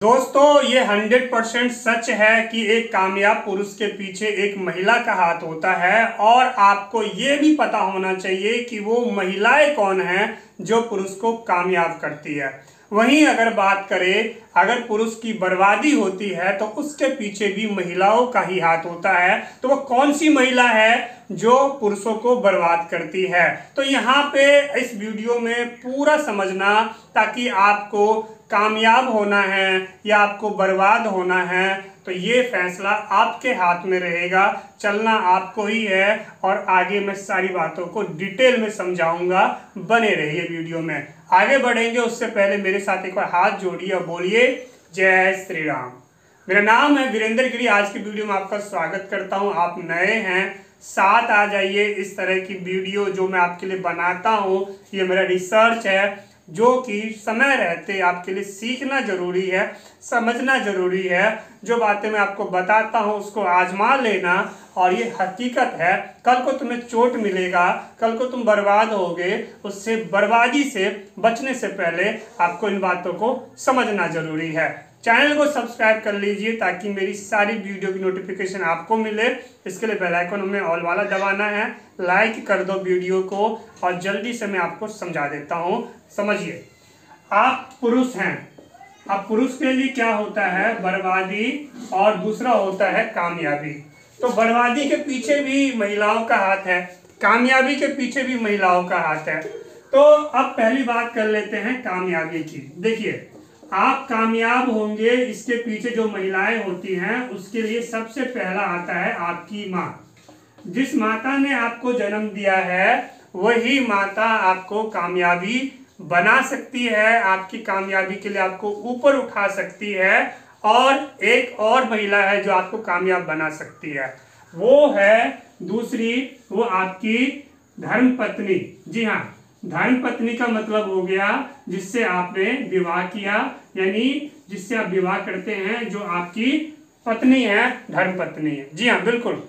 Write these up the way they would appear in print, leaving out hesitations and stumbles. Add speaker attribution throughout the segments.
Speaker 1: दोस्तों ये 100% सच है कि एक कामयाब पुरुष के पीछे एक महिला का हाथ होता है और आपको ये भी पता होना चाहिए कि वो महिलाएं कौन हैं जो पुरुष को कामयाब करती है। वहीं अगर बात करें, अगर पुरुष की बर्बादी होती है तो उसके पीछे भी महिलाओं का ही हाथ होता है। तो वो कौन सी महिला है जो पुरुषों को बर्बाद करती है? तो यहाँ पे इस वीडियो में पूरा समझना, ताकि आपको कामयाब होना है या आपको बर्बाद होना है तो ये फैसला आपके हाथ में रहेगा। चलना आपको ही है और आगे मैं सारी बातों को डिटेल में समझाऊंगा। बने रहिए वीडियो में। आगे बढ़ेंगे उससे पहले मेरे साथ एक बार हाथ जोड़िए और बोलिए जय श्री राम। मेरा नाम है वीरेंद्र गिरी। आज की वीडियो में आपका स्वागत करता हूं। आप नए हैं, साथ आ जाइए। इस तरह की वीडियो जो मैं आपके लिए बनाता हूं, ये मेरा रिसर्च है जो कि समय रहते आपके लिए सीखना जरूरी है, समझना जरूरी है। जो बातें मैं आपको बताता हूँ उसको आजमा लेना, और ये हकीकत है। कल को तुम्हें चोट मिलेगा, कल को तुम बर्बाद होगे। उससे बर्बादी से बचने से पहले आपको इन बातों को समझना जरूरी है। चैनल को सब्सक्राइब कर लीजिए ताकि मेरी सारी वीडियो की नोटिफिकेशन आपको मिले। इसके लिए बेल आइकन में ऑल वाला दबाना है। लाइक कर दो वीडियो को और जल्दी से मैं आपको समझा देता हूँ। समझिए, आप पुरुष हैं। अब पुरुष के लिए क्या होता है? बर्बादी, और दूसरा होता है कामयाबी। तो बर्बादी के पीछे भी महिलाओं का हाथ है, कामयाबी के पीछे भी महिलाओं का हाथ है। तो अब पहली बात कर लेते हैं कामयाबी की। देखिए, आप कामयाब होंगे, इसके पीछे जो महिलाएं होती हैं उसके लिए सबसे पहला आता है आपकी माँ। जिस माता ने आपको जन्म दिया है वही माता आपको कामयाबी बना सकती है, आपकी कामयाबी के लिए आपको ऊपर उठा सकती है। और एक और महिला है जो आपको कामयाब बना सकती है, वो है दूसरी, वो आपकी धर्मपत्नी। जी हाँ, धर्मपत्नी का मतलब हो गया जिससे आपने विवाह किया, यानी जिससे आप विवाह करते हैं, जो आपकी पत्नी है, धर्मपत्नी है। जी हाँ, बिल्कुल।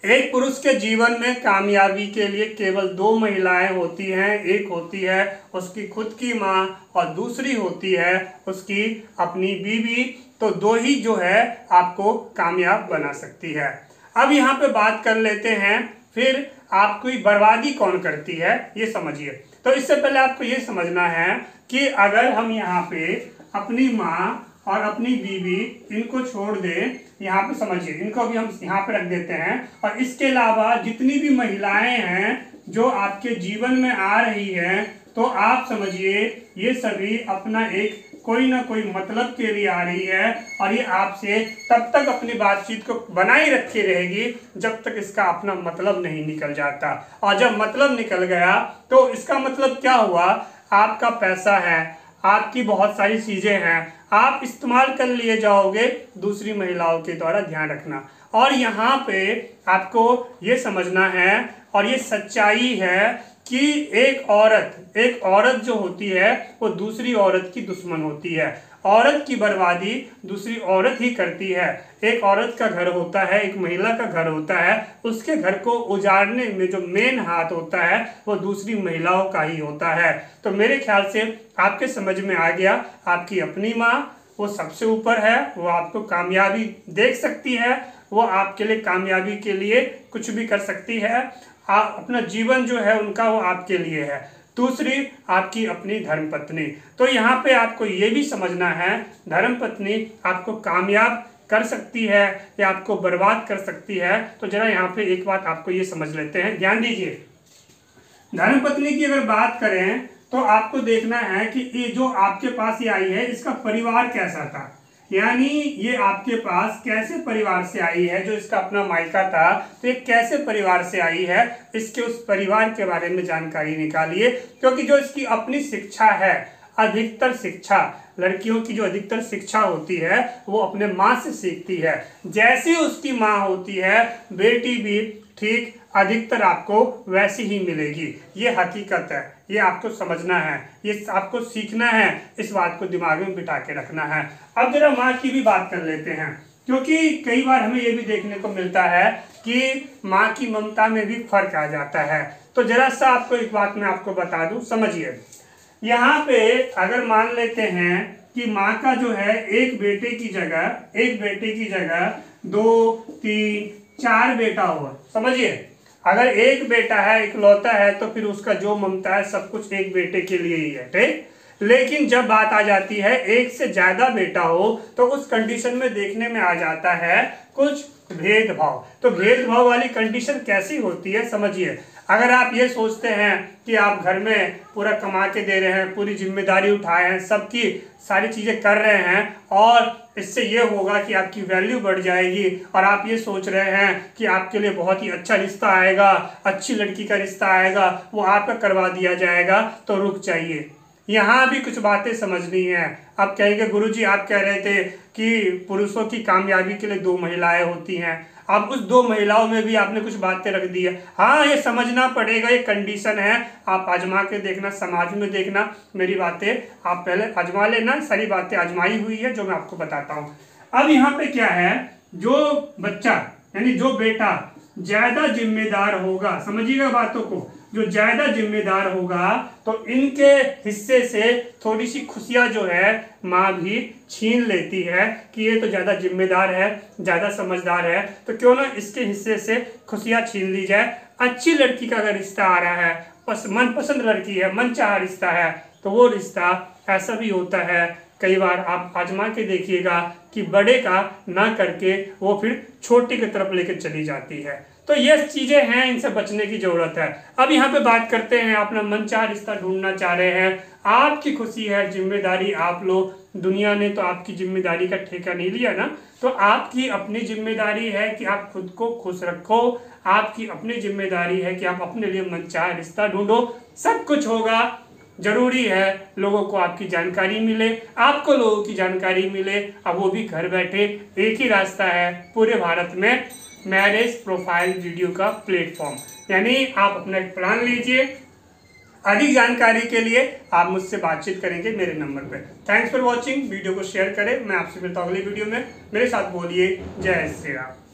Speaker 1: एक पुरुष के जीवन में कामयाबी के लिए केवल दो महिलाएं होती हैं। एक होती है उसकी खुद की माँ और दूसरी होती है उसकी अपनी बीवी। तो दो ही जो है आपको कामयाब बना सकती है। अब यहाँ पे बात कर लेते हैं, फिर आपकी बर्बादी कौन करती है ये समझिए। तो इससे पहले आपको ये समझना है कि अगर हम यहाँ पे अपनी माँ और अपनी बीवी इनको छोड़ दें, यहाँ पे समझिए, इनको भी हम यहाँ पे रख देते हैं, और इसके अलावा जितनी भी महिलाएं हैं जो आपके जीवन में आ रही हैं, तो आप समझिए ये सभी अपना एक कोई ना कोई मतलब के लिए आ रही है, और ये आपसे तब तक अपनी बातचीत को बनाए रखे रहेगी जब तक इसका अपना मतलब नहीं निकल जाता। और जब मतलब निकल गया तो इसका मतलब क्या हुआ? आपका पैसा है, आपकी बहुत सारी चीजें हैं, आप इस्तेमाल कर लिए जाओगे दूसरी महिलाओं के द्वारा। ध्यान रखना। और यहाँ पे आपको ये समझना है, और ये सच्चाई है कि एक औरत जो होती है वो दूसरी औरत की दुश्मन होती है। औरत की बर्बादी दूसरी औरत ही करती है। एक औरत का घर होता है, एक महिला का घर होता है, उसके घर को उजाड़ने में जो मेन हाथ होता है वो दूसरी महिलाओं का ही होता है। तो मेरे ख्याल से आपके समझ में आ गया, आपकी अपनी माँ वो सबसे ऊपर है, वो आपको कामयाबी देख सकती है, वो आपके लिए कामयाबी के लिए कुछ भी कर सकती है। अपना जीवन जो है उनका वो आपके लिए है। दूसरी आपकी अपनी धर्मपत्नी। तो यहाँ पे आपको ये भी समझना है, धर्मपत्नी आपको कामयाब कर सकती है या आपको बर्बाद कर सकती है। तो जरा यहाँ पे एक बात आपको ये समझ लेते हैं, ध्यान दीजिए। धर्मपत्नी की अगर बात करें तो आपको देखना है कि ये जो आपके पास ये आई है इसका परिवार कैसा था, यानी ये आपके पास कैसे परिवार से आई है। जो इसका अपना मायका था तो ये कैसे परिवार से आई है, इसके उस परिवार के बारे में जानकारी निकालिए। क्योंकि जो इसकी अपनी शिक्षा है, अधिकतर शिक्षा, लड़कियों की जो अधिकतर शिक्षा होती है वो अपने माँ से सीखती है। जैसी उसकी माँ होती है, बेटी भी ठीक अधिकतर आपको वैसी ही मिलेगी। ये हकीकत है, ये आपको समझना है, ये आपको सीखना है, इस बात को दिमाग में बिठा के रखना है। अब जरा माँ की भी बात कर लेते हैं, क्योंकि कई बार हमें ये भी देखने को मिलता है कि माँ की ममता में भी फर्क आ जाता है। तो जरा सा आपको एक बात मैं आपको बता दूं, समझिए। यहाँ पे अगर मान लेते हैं कि माँ का जो है एक बेटे की जगह 2, 3, 4 बेटा हुआ। समझिए, अगर एक बेटा है, इकलौता है, तो फिर उसका जो ममता है सब कुछ एक बेटे के लिए ही है, ठीक। लेकिन जब बात आ जाती है एक से ज्यादा बेटा हो, तो उस कंडीशन में देखने में आ जाता है कुछ भेदभाव। तो भेदभाव वाली कंडीशन कैसी होती है, समझिए। अगर आप ये सोचते हैं कि आप घर में पूरा कमा के दे रहे हैं, पूरी जिम्मेदारी उठाए हैं, सबकी सारी चीजें कर रहे हैं, और इससे ये होगा कि आपकी वैल्यू बढ़ जाएगी, और आप ये सोच रहे हैं कि आपके लिए बहुत ही अच्छा रिश्ता आएगा, अच्छी लड़की का रिश्ता आएगा, वो आपका करवा दिया जाएगा, तो रुक जाइए, यहाँ भी कुछ बातें समझनी है। आप कहेंगे गुरुजी आप कह रहे थे कि पुरुषों की कामयाबी के लिए 2 महिलाएं होती हैं, अब उस 2 महिलाओं में भी आपने कुछ बातें रख दी है। हाँ, ये समझना पड़ेगा, ये कंडीशन है, आप आजमा के देखना, समाज में देखना, मेरी बातें आप पहले आजमा लेना, सारी बातें आजमाई हुई है जो मैं आपको बताता हूँ। अब यहाँ पे क्या है, जो बच्चा यानी जो बेटा ज्यादा जिम्मेदार होगा, समझिएगा बातों को, जो ज्यादा जिम्मेदार होगा तो इनके हिस्से से थोड़ी सी खुशियां जो है माँ भी छीन लेती है कि ये तो ज्यादा जिम्मेदार है, ज्यादा समझदार है, तो क्यों ना इसके हिस्से से खुशियां छीन ली जाए। अच्छी लड़की का अगर रिश्ता आ रहा है, मनपसंद लड़की है, मनचाहा रिश्ता है, तो वो रिश्ता ऐसा भी होता है, कई बार आप आजमा के देखिएगा कि बड़े का ना करके वो फिर छोटे की तरफ लेकर चली जाती है। तो ये चीजें हैं, इनसे बचने की जरूरत है। अब यहाँ पे बात करते हैं, अपना मनचाहा रिश्ता ढूंढना चाह रहे हैं, आपकी खुशी है, जिम्मेदारी आप लो, दुनिया ने तो आपकी जिम्मेदारी का ठेका नहीं लिया ना, तो आपकी अपनी जिम्मेदारी है कि आप खुद को खुश रखो, आपकी अपनी जिम्मेदारी है कि आप अपने लिए मनचाहा रिश्ता ढूंढो। सब कुछ होगा, जरूरी है लोगों को आपकी जानकारी मिले, आपको लोगों की जानकारी मिले, अब वो भी घर बैठे। एक ही रास्ता है पूरे भारत में, मैरिज प्रोफाइल वीडियो का प्लेटफॉर्म, यानी आप अपना एक प्लान लीजिए। अधिक जानकारी के लिए आप मुझसे बातचीत करेंगे मेरे नंबर पे। थैंक्स फॉर वॉचिंग, वीडियो को शेयर करें, मैं आपसे मिलता हूँ अगली वीडियो में, मेरे साथ बोलिए जय श्री राम।